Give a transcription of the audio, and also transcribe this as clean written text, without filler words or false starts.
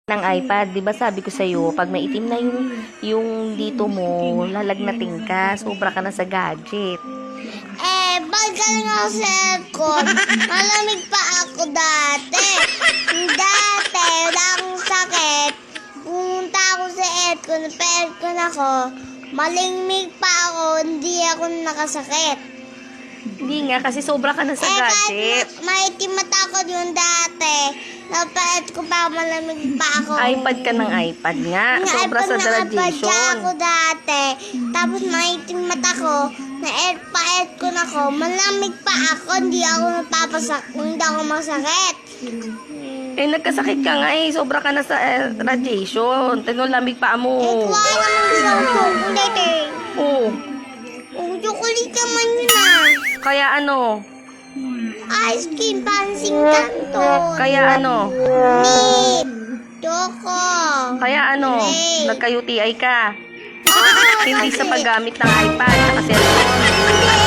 ng iPad, 'di ba sabi ko sa iyo, pag maitim na yung dito mo, lalagnating ka, sobra ka na sa gadget. Bal galing ako sa aircon. Malamig pa ako dati. Dati, wala akong sakit. Pumunta ako sa aircon, pa-aircon ako. Malamig pa ako, hindi ako nakasakit. Hindi nga, kasi sobra ka na sa gadget. Kahit maitim mata ko yun dati. Napait ko pa, malamig pa ako. iPad ka ng iPad nga, sobra sa radiation. ako dati. Tapos maitim mata ko, na-air ko na ako, malamig pa ako, hindi ako masakit. Nagkasakit ka nga sobra ka na sa radiation. Tinulamig pa mo. Kuha naman sa chocolate eh. Oo. Chocolate naman yun ah. Kaya ano? Ice cream, pansing kanto. Kaya ano? Nip. Choco. Kaya ano? Hey. Nagka-UTI ka. Oh, Hindi sa paggamit ng iPad, naka cellphone. Hindi.